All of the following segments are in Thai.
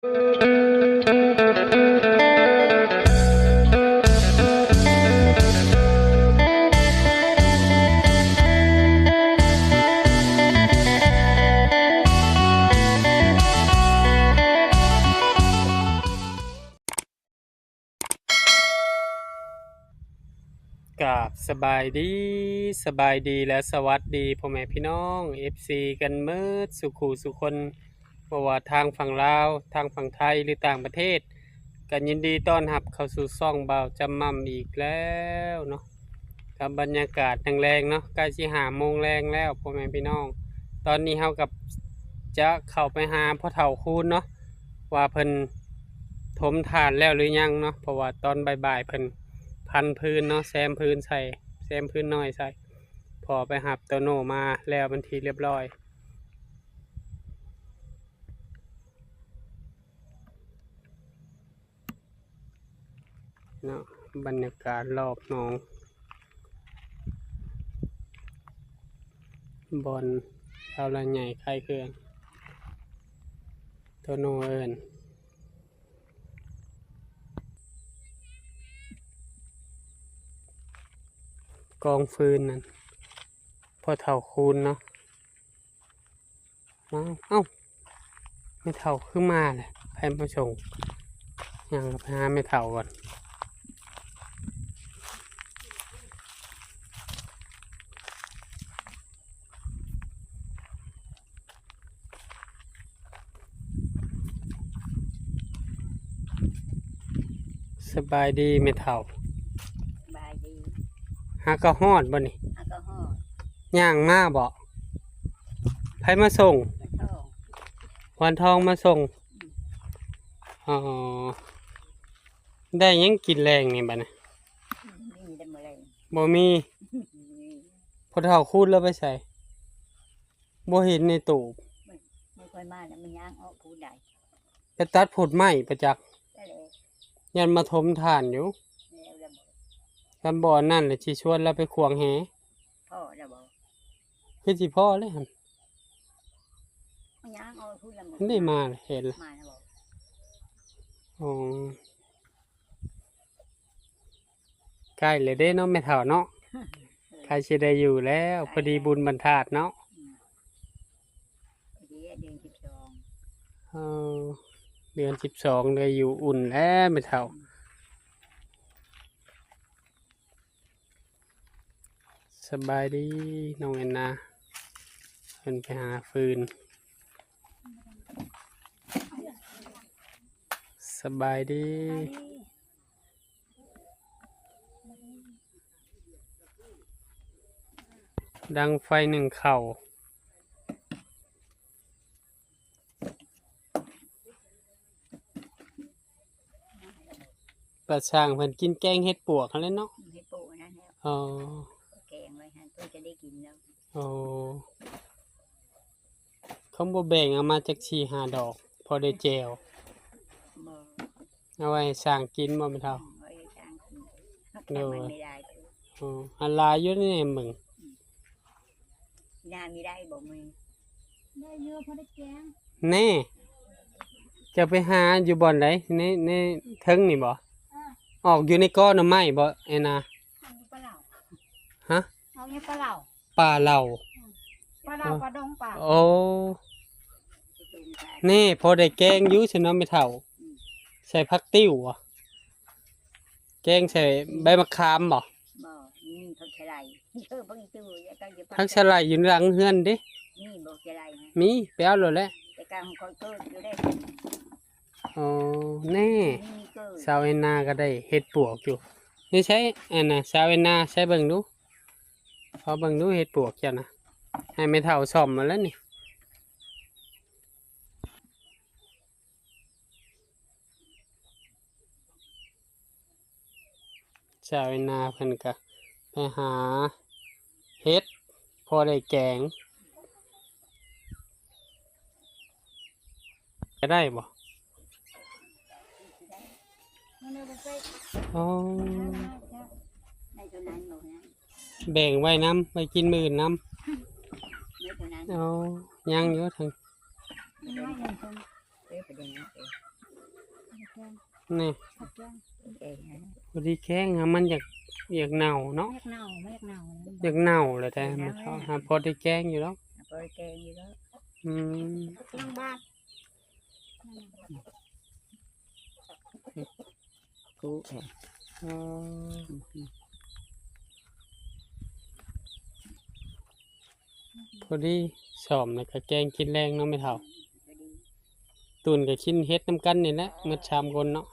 กับสบายดีและสวัสดีพ่อแม่พี่น้อง FC กันเมิดสุขูสุคนบ่ว่าทางฝั่งลาวทางฝั่งไทยหรือต่างประเทศกันยินดีต้อนรับเข้าสู่ช่องบ่าวจำม่ำอีกแล้วเนาะกับบรรยากาศแรงๆเนาะใกล้สิ5 โมงแรงแล้วพ่อแม่พี่น้องตอนนี้เฮากับจะเข้าไปหาพ่อเฒ่าคูณเนาะว่าเพิ่นถมฐานแล้วหรือยังเนาะเพราะว่าตอนบ่ายๆเพิ่นพันพื้นเนาะแซมพื้นใส่แซมพื้นน้อยใส่พอไปหับตัวโนมาแล้วบันทีเรียบร้อยเนาะบรรยากาศรอบหนองบอลเอาละใหญ่ใครเครื่องตัวโนเอิญกองฟืนนั่นพอเท่าคูณเนาะเอ้าไม่เท่าขึ้นมาเลยใครมาส่งยังไปหาไม่เท่าก่อนสบายดีไม่เท่าบายดีหากระหอดบ่นี่ฮักก็ฮอดย่างมาบ่ไผมาส่งกระทอง วันทองมาส่งอ๋อได้ยังกินแรงนี่บัดนี้นี่ได้มาเลย บ่มีพอเฒ่าคูดแล้วไปใส่บ่เห็นในตู้ไม่ค่อยมาแล้วมันย่างออกผู้ใดไปตัดผลไม้ประจักษ์ได้เลย ยันมาถมฐานอยู่แล้วระบบ กันบ่อนั่นแหละสิชวนเราไปขวางแห พ่อระบบ คือสิพ่อเลยหั่น มันย่างออกผู้ละหมด มันได้มาเลยเห็นละ มาระบบ อ๋อใกล้เลยเด้เนาะแม่เฒ่าเนาะใครสิได้อยู่แล้วพอดีบุญบรรทัดเนาะเดือน12เออเดือน12ได้อยู่อุ่นแล้วแม่เฒ่าสบายดีน้องแอนนาเพิ่นไปหาฟืนสบายดีดังไฟหนึ่งเข่าประช่างเพิ่นกินแกงเห็ดปวกเขาเลยเนาะเฮ็ดโปะนั่นแล้ว อ๋อ แกงไว้หั่นเพื่อจะได้กินแล้ว อ๋อเขาบ่แบ่งเอามาจาก4-5 ดอกพอได้แจว บ่ เอาไว้ให้สร้างกินบ่แม่เฒ่า ไว้จ้างกินแต่มันไม่ได้คือ อ๋ออันหลายอยู่นี่มึง หน้ามีได้บ่มึงได้เยอะพอได้แกง แน่จะไปหาอยู่บ่อนใดในเทิงนี่บ่ออกอยู่ในก้อนหน่อไม้บ่แอนนา เอาอยู่ปลาเหล่า ฮะ เอาอยู่ปลาเหล่า ป่าเหล่า ปลาเหล่าปลาดงปลา โอ้นี่พอได้แกงอยู่ฉันเนาะไม่เท่าใส่ผักติ้วอ่ะแกงใส่ใบมะขามบ่ บ่มีผักชะไลผักอีตู้แล้วก็อยู่ ผักสะไลอยู่หลังเฮือนเด้ มีบ่ชะไลนะ มีไปเอาโลดแหละ แต่การของคนเกิดอยู่ได้ อ๋อแน่ มีเกิด สาวแอนนาก็ได้เฮ็ดปวกอยู่นี่ใช้อันน่ะสาวแอนนาใช้เบิ่งดูพอเบิ่งดูเฮ็ดปวกจ้ะนะให้ไม่เท่าซ่อมมาแล้วนี่สาวแอนนาเพิ่นก็ไปหาเฮ็ดพอได้แกงจะได้บ่อ๋อ ในตัวนั้นบ่นะ แบ่งไว้น้ำไว้กินมื้อน้ำ ในตัวนั้น อ๋อยังอยู่ทาง ไม่ยังคงเอ๊ะประเด็นนะ นี่ พักจ้างเองนะ พอดีแข้งอะมันอยากเน่าเนาะ ไม่เน่าไม่เน่า อยากเน่าเลยแต่มันเขาหาพอได้แกงอยู่แล้ว ไปแกงอยู่แล้ว อืม นั่งบ้านกูเอง เออพอดีสอมแล้วก็แกงกินแรงเนาะไม่เท่าตุนก็กินเฮ็ดน้ำกันนี่แหละเมื่อชามคนเนาะ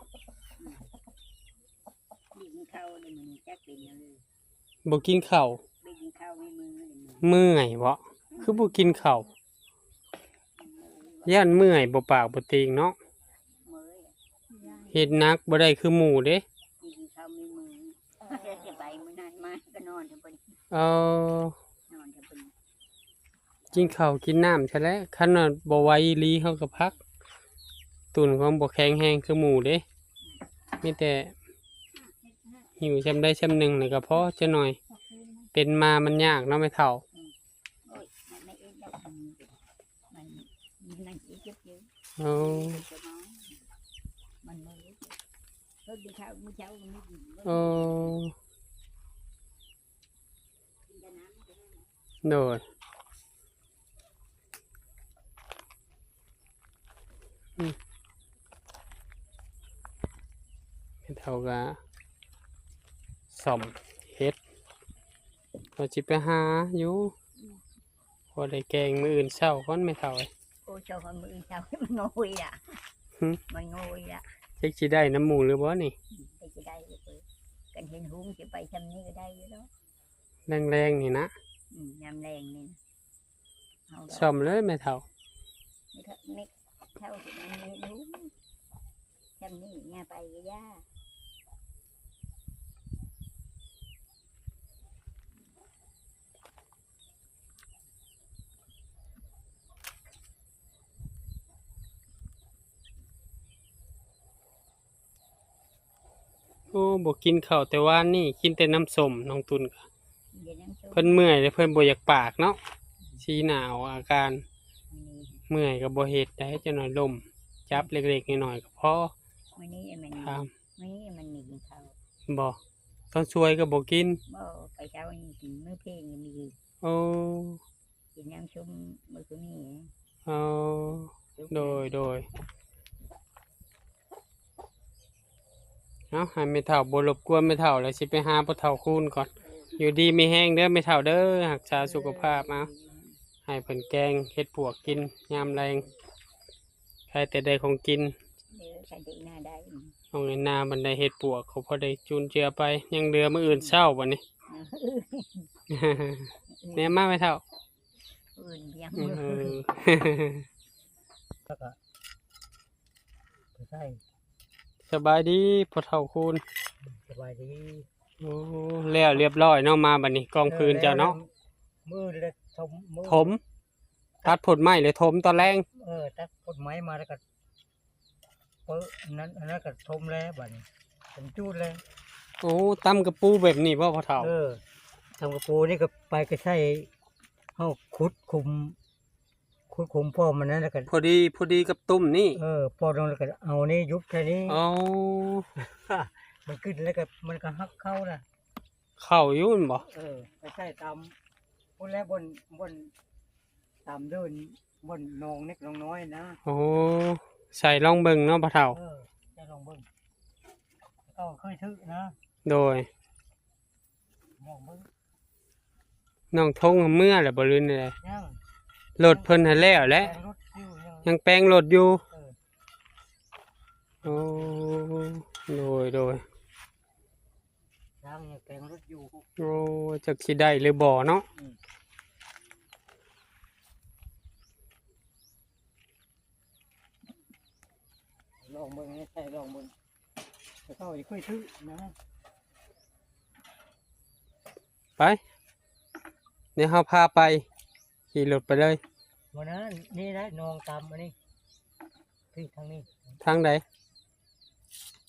กินข้าวเลยมันแจ๊กเป็นเลย บ่กินข้าว ไปกินข้าวไม่มือเลย เมื่อยบ่คือบ่กินข้าวย่านเมื่อยบ่ปากบ่ติงเนาะ มือ เฮ็ดหนักบ่ได้คือหมู่เด้ กินข้าวไม่มือจะไปมื้อนั้นมาก็นอนทั้งวัน เออน อนทั้งวัน กินข้าวกินน้ำใช่แล้วคันว่าบ่ไหวอีหลีเฮาก็พัก ตุนของบ่แข็งแรงคือหมู่เด้มีแต่หิวจำได้จำหนึ่งนี่ก็พอจะหน่อย เป็นมามันยากเนาะไม่เท่า โอ้ยมันไม่เอ็นแล้วมันนั่งเจ็บเยอะ เอา มันมือก็กินข้าวมื้อเช้ามันไม่กิน เอาโดยไม่เท่ากับสอมเฮ็ดเราจิไปหาอยู่พอได้แกงมื้ออื่นเช้าก่อนไม่เท่าไอ้ โอ้เจ้าคนมือเช้ามันงอยอ่ะมันงอยอ่ะ เจ๊กสิได้น้ำหมูหรือบ่นี่ ไปจะได้เลยกันเห็นหุ้งจะไปทำนี้ก็ได้อยู่แล้ว แรงๆนี่นะ ยำแรงนี่ สอมเลยไม่เท่า ไม่เท่าที่มันมีหุ้งทำนี้งาไปก็ยาก โอ้บ่กินข้าวแต่ว่านี่กินแต่น้ำส้มน้องตุนก็ เดี๋ยวน้ำส้ม เพิ่นเมื่อยเลยเพิ่นบ่อยากปากเนาะสีหนาวอาการเมื่อยก็บ่เฮ็ดได้จะหน่อยลมจับเล็กๆน้อยๆก็พอ วันนี้มัน ครับ วันนี้มันมีข้าว บ่ตอนช่วยก็บ่กิน บ่ไปเช้านี่กินมื้อเพลงมี โอ้ กินน้ำส้มมื้อคืนนี้ เอาโดยเอาให้ไม่เฒ่าบ่รบกวนไม่เฒ่าแล้วสิไปหาพ่อเฒ่าคูณก่อน อยู่ดีมีแห้งเด้อไม่เฒ่าเด้อรักษาสุขภาพเอาให้เพิ่นแกงเฮ็ดปวกกินยามแรงใครแต่ได้ของกิน เดี๋ยวใครได้หน้าได้ เอาในนาบันไดเฮ็ดปวกเขาพอได้จูนเจือไปยังเรือมื้ออื่นเช้าบัดนี้ เนี่ยมาไม่เท่า อื่นยัง เออ แล้วก็ใช่ สบายดีพ่อเฒ่าคูณ สบายดี โอ้แล้วเรียบร้อยเนาะมาบัดนี้กองพื้นเจ้าเนาะ มือเล็กทมมือ ถมตัดผลไม้เลยถมตอนแรง ตัดต้นไม้มาแล้วก็เปิดนั้นอันนั้นก็ทมแล้วบัดนี้ผมจูดเลย โอ้ตำกระปูแบบนี้บ่พ่อเฒ่า ทำกระปูนี่ก็ไปก็ใช่เฮาขุดคุมพ่อมันนั้นแล้วก็ พอดีกับตุ้มนี่ พอตรงแล้วก็เอานี่ยุบแค่นี้ เอา มันขึ้นแล้วก็มันก็หักเข้านะ เข้าอยู่นั่นบ่ ไปใช่ตามพุ่นแล้วบนตามเดินบนหนองเล็กหนองน้อยนะ โอ้ใส่ลองเบิ่งเนาะพ่อเฒ่า จะลองเบิ่งก็เคยซื้อนะ โดย ลองเบิ่ง น้องทงเมื่อแหละบ่ลืนเลย ยัง รถเพิ่นให้แล้วแหละ แต่รถอยู่ยัง ยังแปลงรถอยู่ เออ โอ้โดย ยังแปลงรถอยู่ โอ้จักสิได้หรือบ่เนาะ ลองเบิ่งให้ใช่ลองเบิ่งแต่เขาอีกเคยซื้อนะ ไปเดี๋ยวเราพาไปขี่รถไปเลย วันนั้นนี่นะนองตามอันนี้ที่ทางนี้ ทางใด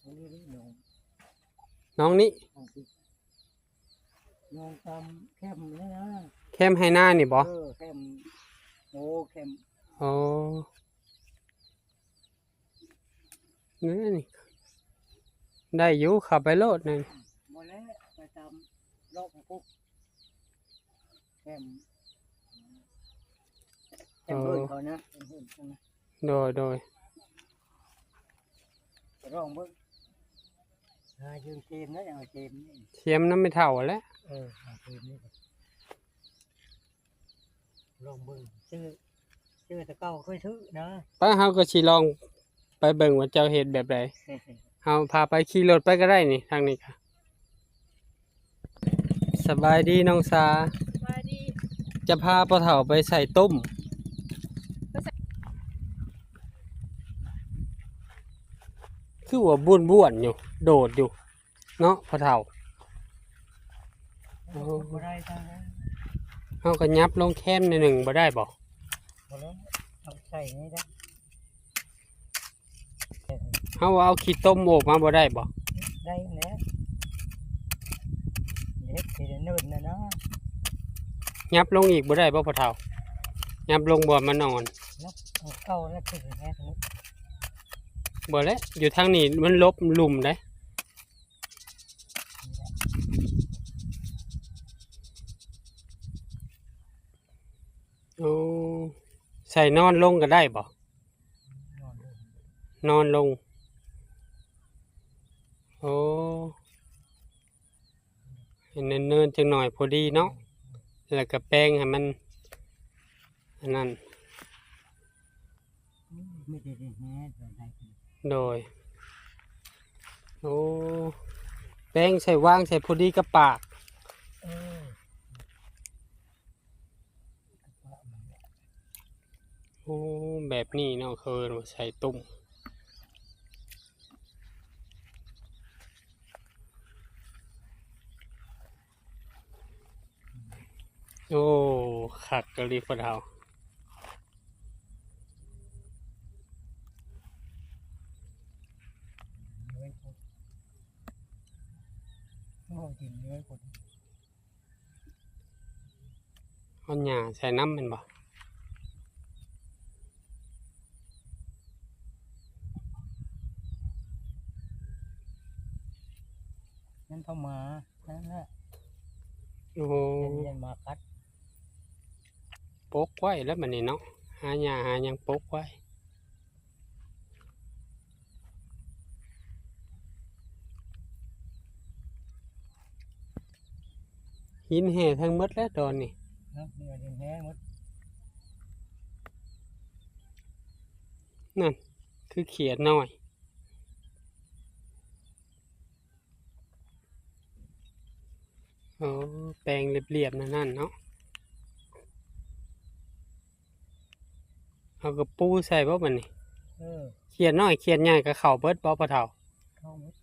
ทางนี้นี่นอง น้องนี่ ทางที่นองตามแคมนี่นะ แคมให้หน้านี่บ่ แคมโอ้แคม โอ้นี่ ได้อยู่ขับไปโลดนึง หมดแล้วไปตามรอบของกุ๊กแคมเพื่อนเขานะแคมเพื่อนเขานะ โดย ไปร้องเบิ้งยืนเกมนะอย่างเกมนี่ เทียมน้ำไม่เท่าแล้ว เอาเกมนี่ก่อนลองเบิ้งชื่อตะเก้าเคยซื้อนะ ป้าเฮาก็สิลองไปเบิ่งว่าเจ้าเฮ็ดแบบใดเฮาพาไปขี่รถไปก็ได้นี่ทางนี้ค่ะสบายดีน้องสา สวัสดี จะพาพ่อเฒ่าไปใส่ต้มคือว่าบ้วนๆอยู่โดดอยู่เนาะพ่อเฒ่า โอ้ บ่ได้ทางนั้น เฮาก็ยับลงแค้นในหนึ่งบ่ได้บ่ บ่แล้วเอาใส่นี่ได้ เฮาเอาขี้ต้มออกมาบ่ได้บ่ ได้แล้วเฮ็ดสิได้เนินนะ ยับลงอีกบ่ได้บ่พ่อเฒ่ายับลงบ่มานอน นับเอาเก้าแล้วคือแท้ทั้งหมด บ่แล้วอยู่ทางนี้มันลบหลุมได้โอ้ใส่นอนลงก็ได้บ่ นอนเลย นอนลงโอ้ให้เนินๆจังหน่อยพอดีเนาะแล้วก็แป้งให้มันอันนั้น ไม่ได้แท้ได้ โดยโอ้แป้งใส่ว่างใส่พอดีกับปาก เออ โอ้แบบนี้เนาะคือว่าใส่ตุ่มโอ้ขัดกะลีพะเทา โอ้กินเนื้อคน เอาหญ้าใส่น้ำแมันบ่ นั่นเข้ามานั่นแหละ โอ้ เย็นมาคัด ปกไว้แล้วมันนี่เนาะหาหญ้าหาหยังปกไว้หินแห่ทั้งหมดแล้วตอนนี้ นะเนื้อดินแห้งหมด นั่นคือเขียดน้อยโอ้แปลงเรียบๆนั่นเนาะเอากระปูใส่บ่มันนี่ เออ เขียดน้อยเขียดใหญ่ก็เข้าเบิดบ่ปะเฒ่า เข้าหมด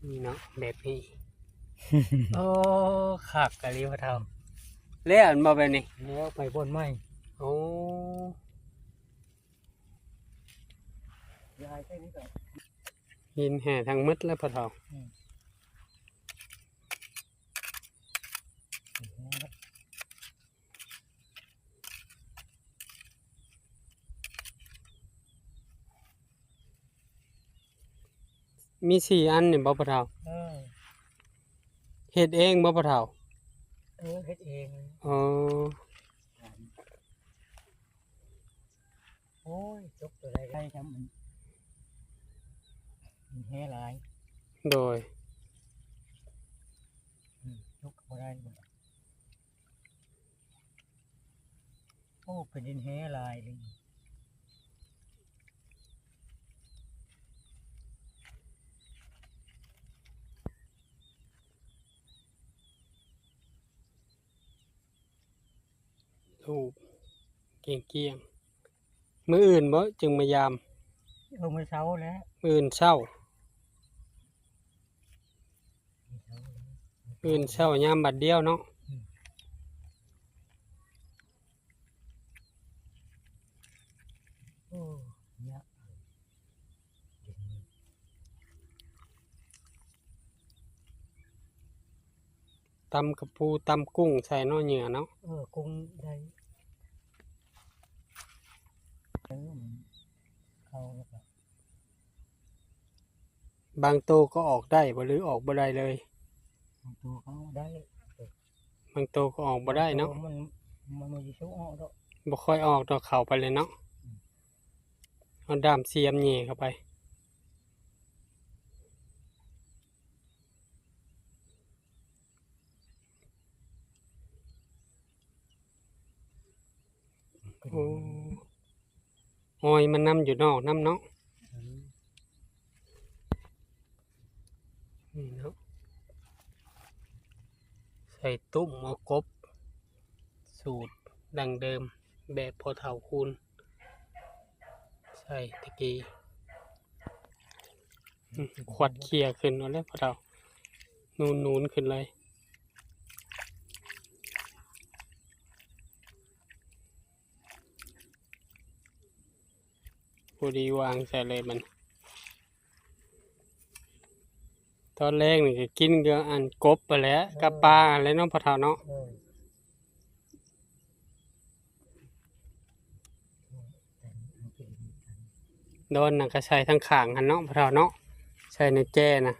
นี่เนาะแบบนี้ โอ้ขักกะลีพะเฒ่าเลี้ยนบ่แบบนี้ แล้วไปบนไม้ โอ้ ยายแค่นี้ก่อน หินแห่ทั้งหมดแล้วปะเฒ่ามี4อันนี่บ่ปะเฒ่า เออ เฮ็ดเองบ่ปะเฒ่า เออเฮ็ดเอง อ๋อ โอ้ยจกตัวใดได้ทำมันแห้หลาย โดย จกบ่ได้บ่โอ้เป็นดินแห้หลายเลย ถูกเกี่ยงๆมื้ออื่นบ่จึงมายาม เออมื้อเช้าแล้ว มื้ออื่นเช้ามื้ออื่นเช้ายามบัดเดียวเนาะ โอ้เนี่ย ตำกระปูตำกุ้งใส่เนาะเหยื่อเนาะ กุ้งได้เข้าแล้วก็ บางโตก็ออกได้บ่หรือออกบ่ได้เลย ตัวเขาได้ บางโตก็ออกบ่ได้เนาะ มันมีชู้ออกดอก บ่ค่อยออกดอกเข้าไปเลยเนาะเอาด้ามเสียมแหย่เข้าไปโอ้หอยมันนำอยู่นอกน้ำเนาะนี่เนาะใส่ตุ้มเอากบสูตรดังเดิมแบบพอเฒ่าคูณใส่ตะกี้ขวัดเขี่ยขึ้นเอาเลยพอเฒ่านูนขึ้นเลยพอดีวางใส่เลยมันตอนแรกนี่ก็กินกับอันกบไปแหล้วกับปลาอะไรเนาะพอเฒ่าเนาะโดนน่ะก็ใส่ทั้งข้างหันเนาะพอเฒ่าเนาะใส่ในแจ้น่ะ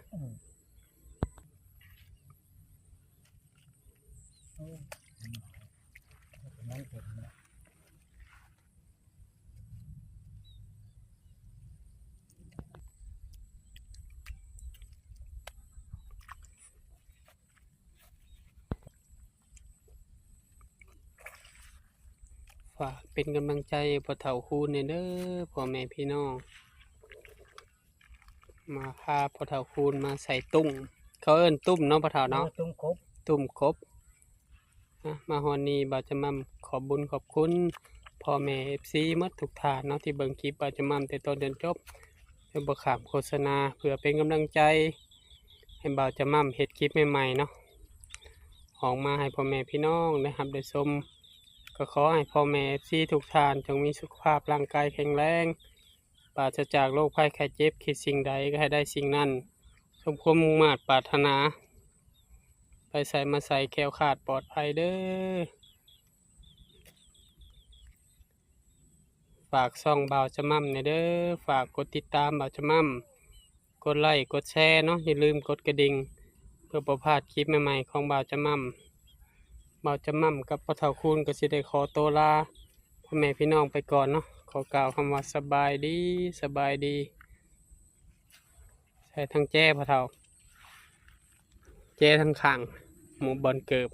ฝากเป็นกำลังใจพอเฒ่าคูณเด้อพ่อแม่พี่น้องมาพาพอเฒ่าคูณมาใส่ตุ้มเขาเอิ้นตุ้มเนาะพอเฒ่าเนาะ ตุ้งครบ ตุ่มครบมาฮอนนี้บาจะมั่มขอบบุญขอบคุณพ่อแม่ FC หมดทุกท่านเนาะที่เบิ่งคลิปบาจะมั่มแต่ต้นจนจบเพื่อบ่ขามโฆษณาเพื่อเป็นกำลังใจให้บาจะมั่มเฮ็ดคลิปใหม่ๆเนาะออกมาให้พ่อแม่พี่น้องได้รับได้ชมก็ขอให้พ่อแม่ FC ทุกท่านจงมีสุขภาพร่างกายแข็งแรงปราศจากโรคภัยไข้เจ็บคิดสิ่งใดก็ให้ได้สิ่งนั้นสมความมุ่งมา่ปรารถนาไปใส่มาใส่แคล้วขาดปลอดภัยเด้อฝากซ่องบ่าวจะมั่มเนี่ยเด้อฝากกดติดตามบ่าวจะมั่มกดไลค์กดแชร์เนาะอย่าลืมกดกระดิ่งเพื่อบ่พลาดคลิปใหม่ๆของบ่าวจะมั่มบ่าวจะมั่มกับพ่อเฒ่าคูณก็สิได้ขอตัวลาพ่อแม่พี่น้องไปก่อนเนาะขอกล่าวคำว่าสบายดีสบายดีใส่ทั้งแจ้พ่อเฒ่าแจ้ทั้งข้างหมู่บอลเกิบ